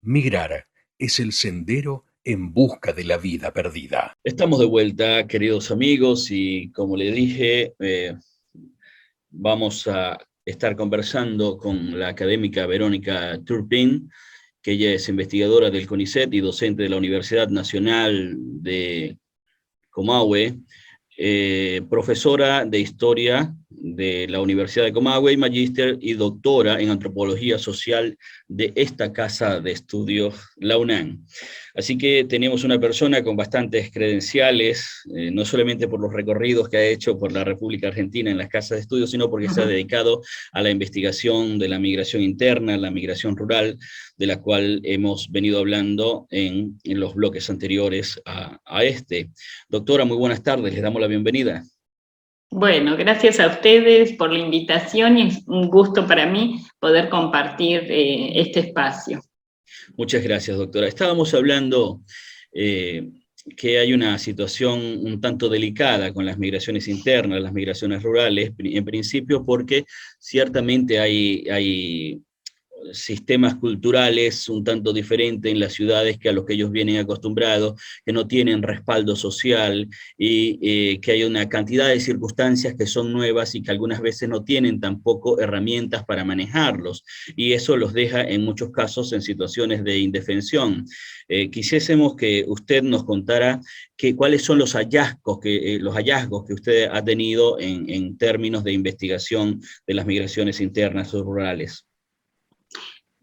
Migrar es el sendero en busca de la vida perdida. Estamos de vuelta, queridos amigos, y como le dije, vamos a estar conversando con la académica Verónica Turpin, que ella es investigadora del CONICET y docente de la Universidad Nacional de Comahue, profesora de Historia de la Universidad de Comahue y magíster y doctora en Antropología Social de esta casa de estudios, la UNAM. Así que tenemos una persona con bastantes credenciales, no solamente por los recorridos que ha hecho por la República Argentina en las casas de estudios, sino porque se ha dedicado a la investigación de la migración interna, la migración rural, de la cual hemos venido hablando en los bloques anteriores a este. Doctora, muy buenas tardes, les damos la bienvenida. Bueno, gracias a ustedes por la invitación y es un gusto para mí poder compartir este espacio. Muchas gracias, doctora. Estábamos hablando que hay una situación un tanto delicada con las migraciones internas, las migraciones rurales, en principio porque ciertamente hay sistemas culturales un tanto diferentes en las ciudades que a los que ellos vienen acostumbrados, que no tienen respaldo social y que hay una cantidad de circunstancias que son nuevas y que algunas veces no tienen tampoco herramientas para manejarlos, y eso los deja en muchos casos en situaciones de indefensión. Quisiésemos que usted nos contara cuáles son los hallazgos que usted ha tenido en términos de investigación de las migraciones internas o rurales.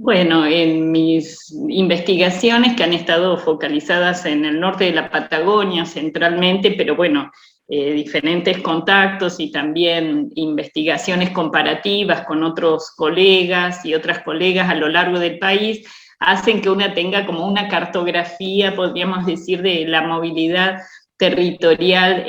Bueno, en mis investigaciones que han estado focalizadas en el norte de la Patagonia centralmente, pero bueno, diferentes contactos y también investigaciones comparativas con otros colegas y otras colegas a lo largo del país, hacen que una tenga como una cartografía, podríamos decir, de la movilidad territorial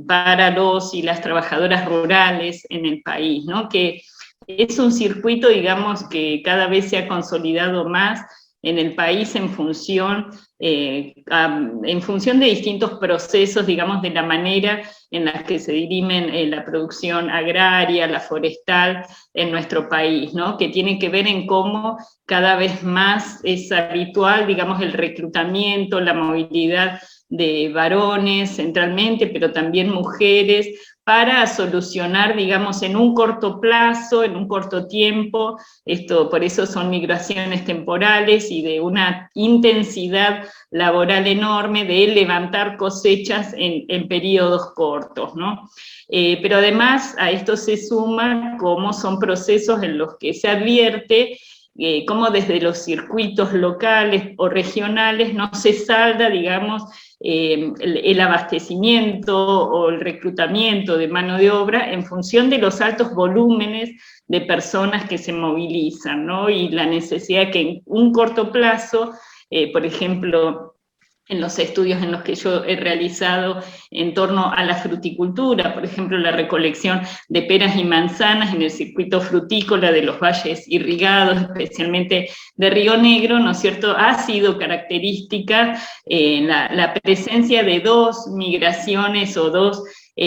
para los y las trabajadoras rurales en el país, ¿no? Que es un circuito, digamos, que cada vez se ha consolidado más en el país en función de distintos procesos, digamos, de la manera en la que se dirimen la producción agraria, la forestal en nuestro país, ¿no? Que tiene que ver en cómo cada vez más es habitual, digamos, el reclutamiento, la movilidad de varones centralmente, pero también mujeres, para solucionar, digamos, en un corto plazo, en un corto tiempo, por eso son migraciones temporales y de una intensidad laboral enorme, de levantar cosechas en periodos cortos, ¿no? Pero además a esto se suma cómo son procesos en los que se advierte cómo desde los circuitos locales o regionales no se salda, digamos, el abastecimiento o el reclutamiento de mano de obra en función de los altos volúmenes de personas que se movilizan, ¿no? Y la necesidad que en un corto plazo, por ejemplo, en los estudios en los que yo he realizado en torno a la fruticultura, por ejemplo, la recolección de peras y manzanas en el circuito frutícola de los valles irrigados, especialmente de Río Negro, ¿no es cierto?, ha sido característica la presencia de dos migraciones o dos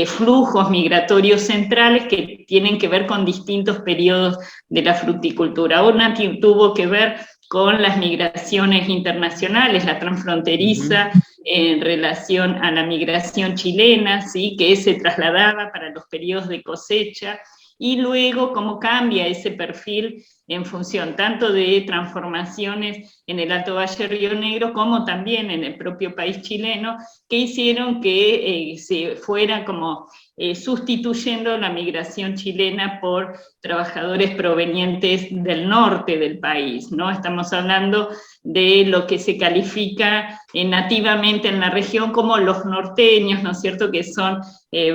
flujos migratorios centrales que tienen que ver con distintos periodos de la fruticultura. Una tuvo que ver con las migraciones internacionales, la transfronteriza en relación a la migración chilena, ¿sí?, que se trasladaba para los periodos de cosecha, y luego cómo cambia ese perfil en función tanto de transformaciones en el Alto Valle Río Negro como también en el propio país chileno, que hicieron que se fuera como sustituyendo la migración chilena por trabajadores provenientes del norte del país, ¿no? Estamos hablando de lo que se califica nativamente en la región como los norteños, ¿no es cierto?, que son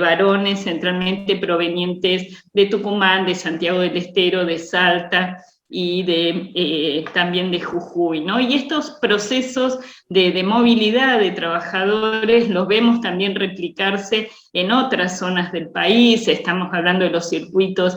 varones centralmente provenientes de Tucumán, de Santiago del Estero, de Salta, y también de Jujuy, ¿no? Y estos procesos de movilidad de trabajadores los vemos también replicarse en otras zonas del país. Estamos hablando de los circuitos,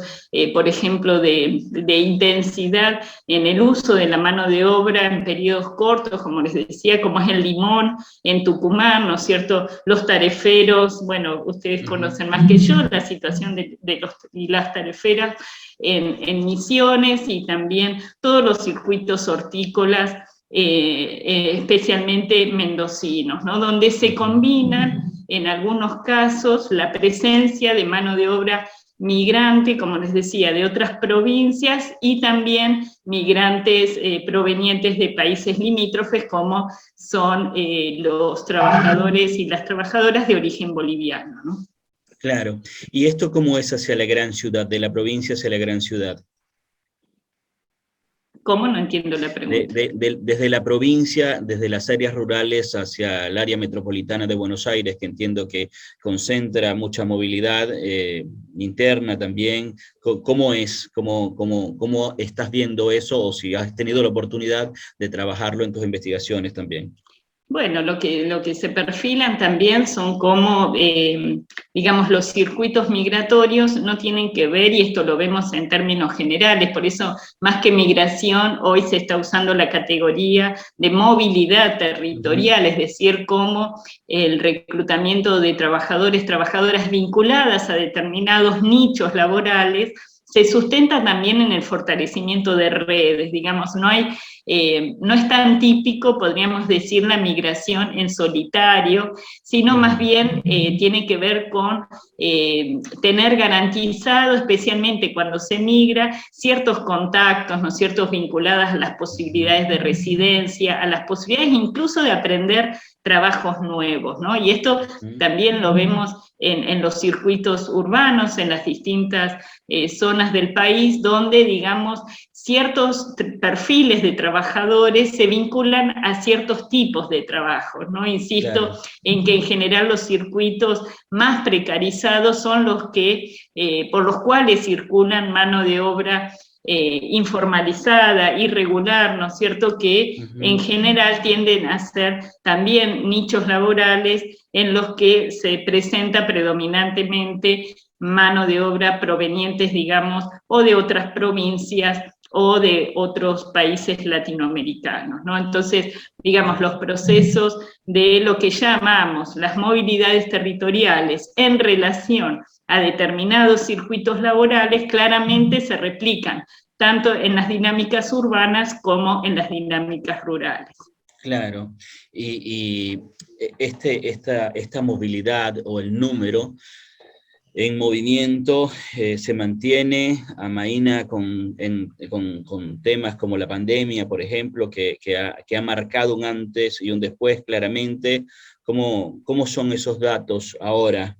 por ejemplo, de intensidad en el uso de la mano de obra en periodos cortos, como les decía, como es el limón en Tucumán, ¿no es cierto? Los tareferos, bueno, ustedes conocen más que yo la situación de los y las tareferas en Misiones, y también todos los circuitos hortícolas especialmente mendocinos, ¿no? Donde se combinan en algunos casos la presencia de mano de obra migrante, como les decía, de otras provincias, y también migrantes provenientes de países limítrofes, como son los trabajadores y las trabajadoras de origen boliviano, ¿no? Claro. ¿Y esto cómo es hacia la gran ciudad, de la provincia hacia la gran ciudad? ¿Cómo? No entiendo la pregunta. Desde la provincia, desde las áreas rurales hacia el área metropolitana de Buenos Aires, que entiendo que concentra mucha movilidad interna también. ¿Cómo es? ¿Cómo estás viendo eso? O si has tenido la oportunidad de trabajarlo en tus investigaciones también. Bueno, lo que se perfilan también son como, digamos, los circuitos migratorios no tienen que ver, y esto lo vemos en términos generales, por eso más que migración, hoy se está usando la categoría de movilidad territorial, es decir, como el reclutamiento de trabajadores, trabajadoras vinculadas a determinados nichos laborales, se sustenta también en el fortalecimiento de redes, digamos, no es tan típico, podríamos decir, la migración en solitario, sino más bien tiene que ver con tener garantizado, especialmente cuando se migra, ciertos contactos, ¿no es cierto?, vinculadas a las posibilidades de residencia, a las posibilidades incluso de aprender trabajos nuevos, ¿no? Y esto también lo vemos en los circuitos urbanos, en las distintas zonas del país, donde, digamos, ciertos perfiles de trabajadores se vinculan a ciertos tipos de trabajos, ¿no? Insisto en que en general los circuitos más precarizados son los que, por los cuales circulan mano de obra informalizada, irregular, ¿no es cierto?, que en general tienden a ser también nichos laborales en los que se presenta predominantemente mano de obra provenientes, digamos, o de otras provincias o de otros países latinoamericanos, ¿no? Entonces, digamos, los procesos de lo que llamamos las movilidades territoriales en relación a determinados circuitos laborales claramente se replican, tanto en las dinámicas urbanas como en las dinámicas rurales. Claro, y esta movilidad o el número en movimiento se mantiene, amaina con temas como la pandemia, por ejemplo, que ha marcado un antes y un después claramente. ¿Cómo son esos datos ahora?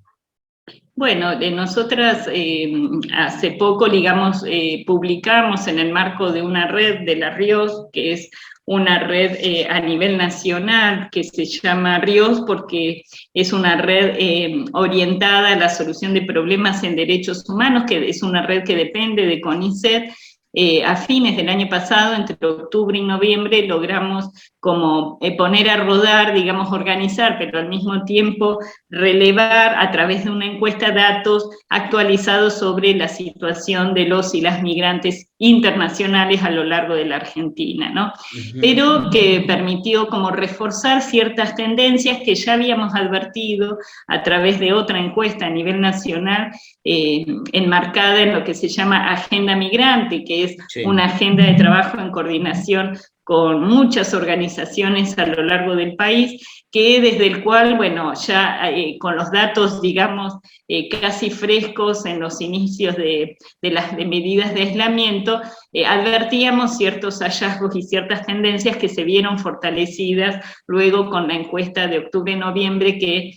Bueno, nosotras hace poco, digamos, publicamos en el marco de una red de la RIOS, que es una red a nivel nacional que se llama RIOS porque es una red orientada a la solución de problemas en derechos humanos, que es una red que depende de CONICET. A fines del año pasado, entre octubre y noviembre, logramos como poner a rodar, digamos, organizar, pero al mismo tiempo relevar a través de una encuesta datos actualizados sobre la situación de los y las migrantes internacionales a lo largo de la Argentina, ¿no? Pero que permitió como reforzar ciertas tendencias que ya habíamos advertido a través de otra encuesta a nivel nacional, enmarcada en lo que se llama Agenda Migrante, que es una agenda de trabajo en coordinación con muchas organizaciones a lo largo del país, que desde el cual, bueno, ya con los datos, digamos, casi frescos en los inicios de las medidas de aislamiento, advertíamos ciertos hallazgos y ciertas tendencias que se vieron fortalecidas luego con la encuesta de octubre-noviembre que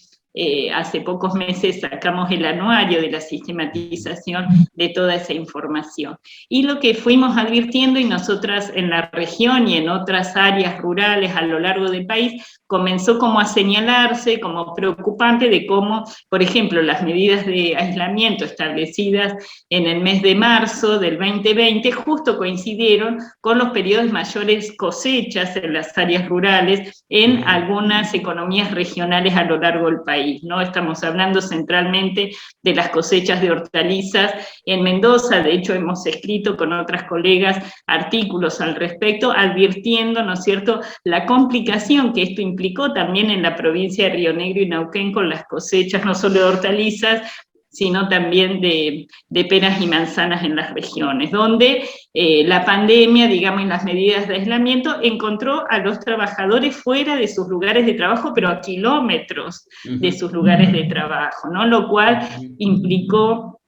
hace pocos meses sacamos el anuario de la sistematización de toda esa información. Y lo que fuimos advirtiendo, y nosotras en la región y en otras áreas rurales a lo largo del país, comenzó como a señalarse como preocupante de cómo, por ejemplo, las medidas de aislamiento establecidas en el mes de marzo del 2020 justo coincidieron con los periodos mayores cosechas en las áreas rurales en algunas economías regionales a lo largo del país, ¿no? Estamos hablando centralmente de las cosechas de hortalizas en Mendoza. De hecho hemos escrito con otras colegas artículos al respecto, advirtiendo, ¿no es cierto?, la complicación que esto implicó también en la provincia de Río Negro y Neuquén con las cosechas no solo de hortalizas, sino también de peras y manzanas en las regiones, donde la pandemia, digamos, y las medidas de aislamiento, encontró a los trabajadores fuera de sus lugares de trabajo, pero a kilómetros de sus lugares de trabajo, ¿no? Lo cual implicó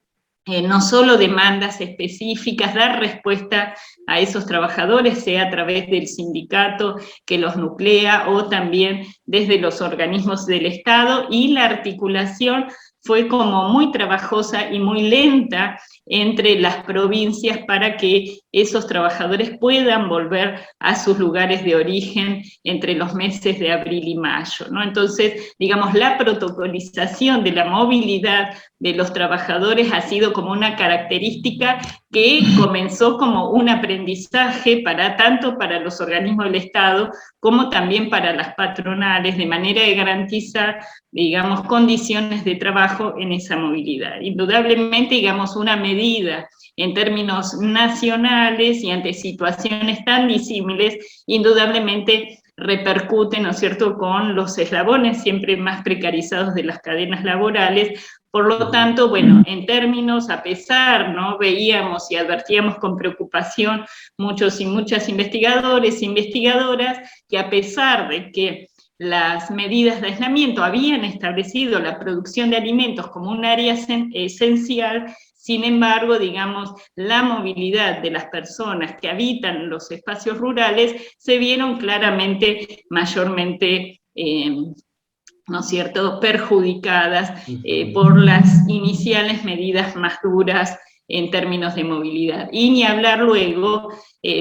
no solo demandas específicas, dar respuesta a esos trabajadores, sea a través del sindicato que los nuclea o también desde los organismos del Estado, y la articulación fue como muy trabajosa y muy lenta entre las provincias para que esos trabajadores puedan volver a sus lugares de origen entre los meses de abril y mayo, ¿no? Entonces, digamos, la protocolización de la movilidad de los trabajadores ha sido como una característica que comenzó como un aprendizaje tanto para los organismos del Estado como también para las patronales, de manera de garantizar, digamos, condiciones de trabajo en esa movilidad. Indudablemente, digamos, una medida en términos nacionales y ante situaciones tan disímiles, indudablemente repercute, ¿no es cierto?, con los eslabones siempre más precarizados de las cadenas laborales. Por lo tanto, bueno, en términos, a pesar, ¿no?, veíamos y advertíamos con preocupación muchos y muchas investigadores e investigadoras que, a pesar de que las medidas de aislamiento habían establecido la producción de alimentos como un área esencial, sin embargo, digamos, la movilidad de las personas que habitan los espacios rurales se vieron claramente, mayormente, ¿no es cierto?, perjudicadas por las iniciales medidas más duras en términos de movilidad. Y ni hablar luego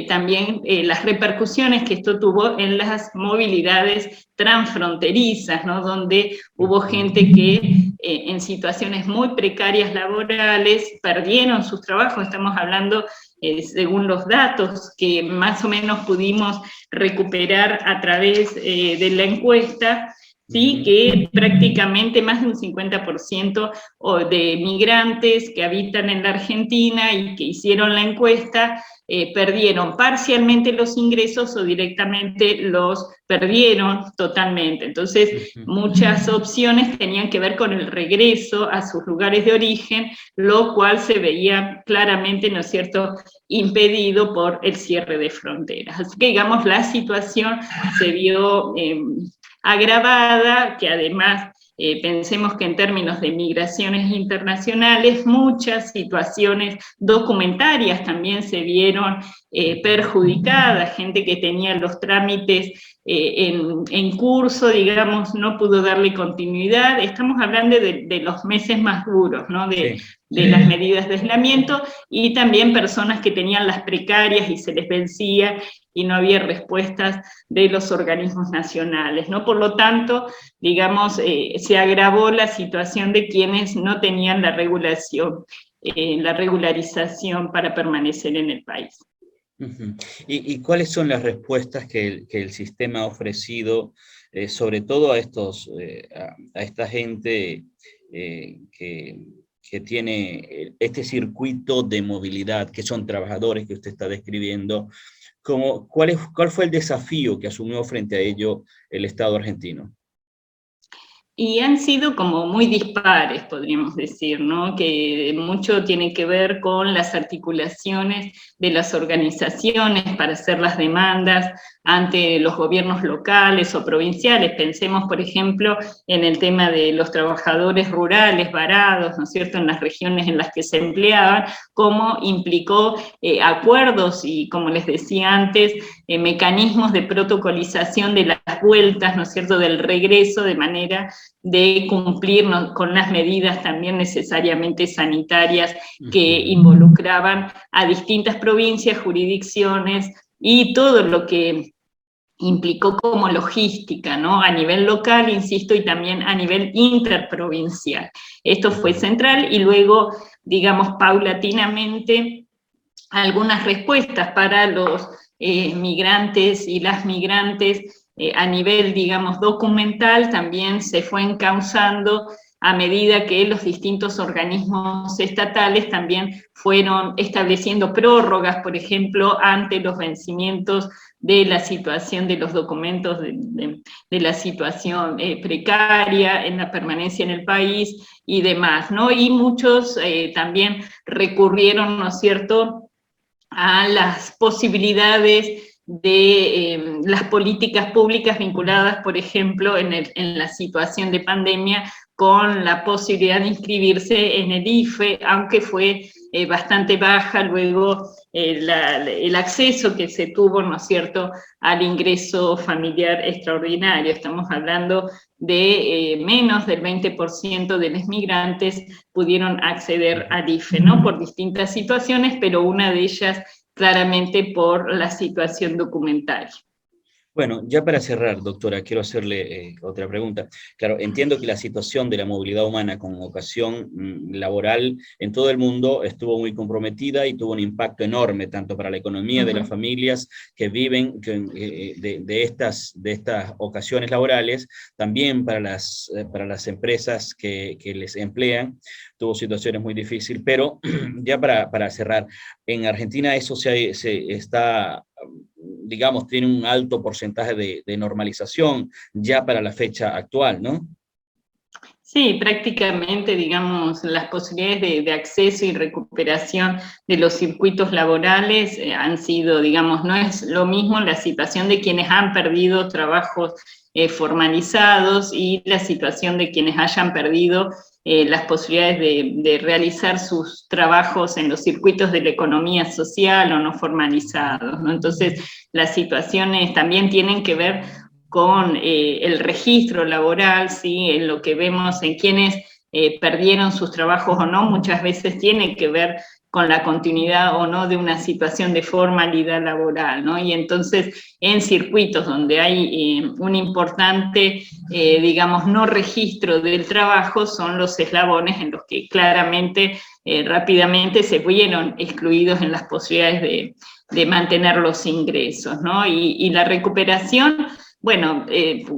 también las repercusiones que esto tuvo en las movilidades transfronterizas, ¿no?, donde hubo gente que en situaciones muy precarias laborales perdieron sus trabajos. Estamos hablando, según los datos que más o menos pudimos recuperar a través de la encuesta, sí, que prácticamente más de un 50% de migrantes que habitan en la Argentina y que hicieron la encuesta perdieron parcialmente los ingresos o directamente los perdieron totalmente. Entonces, muchas opciones tenían que ver con el regreso a sus lugares de origen, lo cual se veía claramente, ¿no es cierto?, impedido por el cierre de fronteras. Así que, digamos, la situación se vio agravada, que además pensemos que en términos de migraciones internacionales muchas situaciones documentarias también se vieron perjudicadas, gente que tenía los trámites en curso, digamos, no pudo darle continuidad. Estamos hablando de los meses más duros, ¿no?, de las medidas de aislamiento, y también personas que tenían las precarias y se les vencía y no había respuestas de los organismos nacionales, ¿no? Por lo tanto, digamos, se agravó la situación de quienes no tenían la regularización para permanecer en el país. ¿Y cuáles son las respuestas que el sistema ha ofrecido, sobre todo a esta gente que tiene este circuito de movilidad, que son trabajadores que usted está describiendo? ¿Cuál fue el desafío que asumió frente a ello el Estado argentino? Y han sido como muy dispares, podríamos decir, ¿no?, que mucho tiene que ver con las articulaciones de las organizaciones para hacer las demandas ante los gobiernos locales o provinciales. Pensemos, por ejemplo, en el tema de los trabajadores rurales varados, ¿no es cierto?, en las regiones en las que se empleaban, cómo implicó acuerdos y, como les decía antes, mecanismos de protocolización de las vueltas, ¿no es cierto?, del regreso, de manera de cumplir con las medidas también necesariamente sanitarias que involucraban a distintas provincias, jurisdicciones, y todo lo que implicó como logística, ¿no?, a nivel local, insisto, y también a nivel interprovincial. Esto fue central, y luego, digamos, paulatinamente, algunas respuestas para los migrantes y las migrantes a nivel, digamos, documental también se fue encauzando a medida que los distintos organismos estatales también fueron estableciendo prórrogas, por ejemplo, ante los vencimientos de la situación de los documentos de la situación precaria en la permanencia en el país y demás, ¿no? Y muchos también recurrieron, ¿no es cierto?, a las posibilidades de las políticas públicas vinculadas, por ejemplo, en la situación de pandemia, con la posibilidad de inscribirse en el IFE, aunque fue bastante baja luego el acceso que se tuvo, ¿no es cierto?, al ingreso familiar extraordinario. Estamos hablando de menos del 20% de los migrantes pudieron acceder al IFE, ¿no?, por distintas situaciones, pero una de ellas claramente por la situación documentaria. Bueno, ya para cerrar, doctora, quiero hacerle otra pregunta. Claro, entiendo que la situación de la movilidad humana con ocasión laboral en todo el mundo estuvo muy comprometida y tuvo un impacto enorme, tanto para la economía de las familias que viven de estas ocasiones laborales, también para las empresas que les emplean. Tuvo situaciones muy difíciles, pero ya para cerrar, en Argentina eso se está, digamos, tiene un alto porcentaje de normalización ya para la fecha actual, ¿no? Sí, prácticamente, digamos, las posibilidades de acceso y recuperación de los circuitos laborales han sido, digamos, no es lo mismo la situación de quienes han perdido trabajos formalizados y la situación de quienes hayan perdido las posibilidades de realizar sus trabajos en los circuitos de la economía social o no formalizados, ¿no? Entonces, las situaciones también tienen que ver con el registro laboral, ¿sí? En lo que vemos en quienes perdieron sus trabajos o no, muchas veces tiene que ver con la continuidad o no de una situación de formalidad laboral, ¿no? Y entonces en circuitos donde hay un importante, digamos, no registro del trabajo, son los eslabones en los que claramente, rápidamente se vieron excluidos en las posibilidades de mantener los ingresos, ¿no? Y la recuperación, bueno,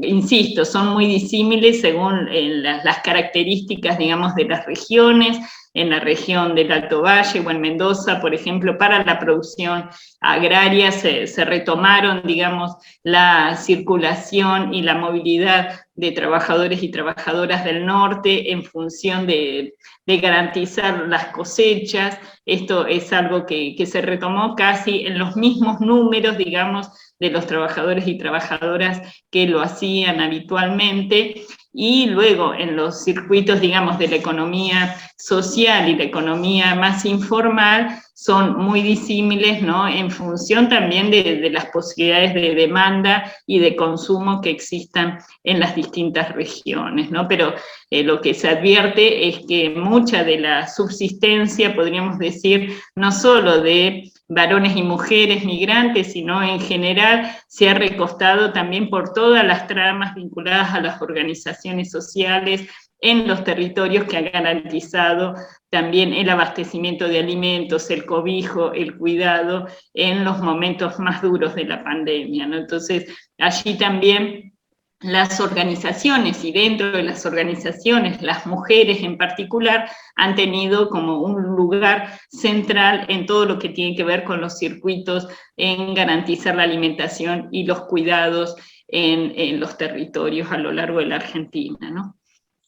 insisto, son muy disímiles según las características, digamos, de las regiones. En la región del Alto Valle o en Mendoza, por ejemplo, para la producción agraria se retomaron, digamos, la circulación y la movilidad de trabajadores y trabajadoras del norte en función de garantizar las cosechas. Esto es algo que se retomó casi en los mismos números, digamos, de los trabajadores y trabajadoras que lo hacían habitualmente, y luego en los circuitos, digamos, de la economía social y la economía más informal son muy disímiles, ¿no?, en función también de las posibilidades de demanda y de consumo que existan en las distintas regiones, ¿no? Pero lo que se advierte es que mucha de la subsistencia, podríamos decir, no solo de varones y mujeres migrantes, sino en general se ha recostado también por todas las tramas vinculadas a las organizaciones sociales en los territorios que han garantizado también el abastecimiento de alimentos, el cobijo, el cuidado en los momentos más duros de la pandemia, ¿no? Entonces, allí también las organizaciones, y dentro de las organizaciones, las mujeres en particular, han tenido como un lugar central en todo lo que tiene que ver con los circuitos, en garantizar la alimentación y los cuidados en los territorios a lo largo de la Argentina, ¿no?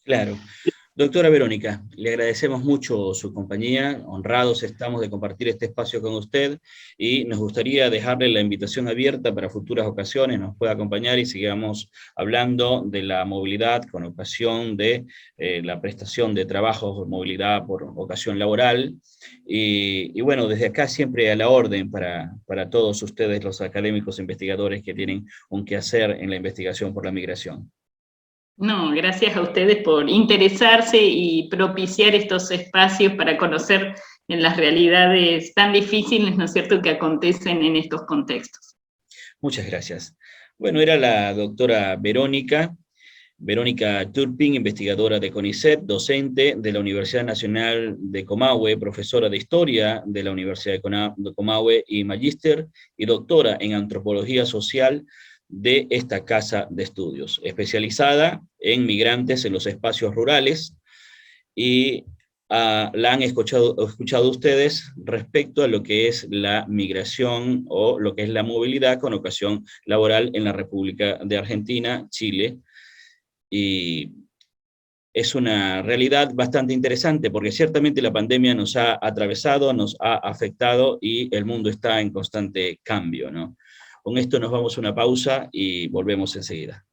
Claro. Doctora Verónica, le agradecemos mucho su compañía, honrados estamos de compartir este espacio con usted y nos gustaría dejarle la invitación abierta para futuras ocasiones, nos pueda acompañar y sigamos hablando de la movilidad con ocasión de la prestación de trabajos, movilidad por ocasión laboral. Y bueno, desde acá siempre a la orden para todos ustedes, los académicos investigadores que tienen un quehacer en la investigación por la migración. No, gracias a ustedes por interesarse y propiciar estos espacios para conocer en las realidades tan difíciles, ¿no es cierto?, que acontecen en estos contextos. Muchas gracias. Bueno, era la doctora Verónica Turpin, investigadora de CONICET, docente de la Universidad Nacional de Comahue, profesora de Historia de la Universidad de Comahue y magíster y doctora en Antropología Social de esta casa de estudios, especializada en migrantes en los espacios rurales, y la han escuchado ustedes respecto a lo que es la migración o lo que es la movilidad con ocasión laboral en la República de Argentina, Chile y es una realidad bastante interesante, porque ciertamente la pandemia nos ha atravesado, nos ha afectado y el mundo está en constante cambio, ¿no? Con esto nos vamos a una pausa y volvemos enseguida.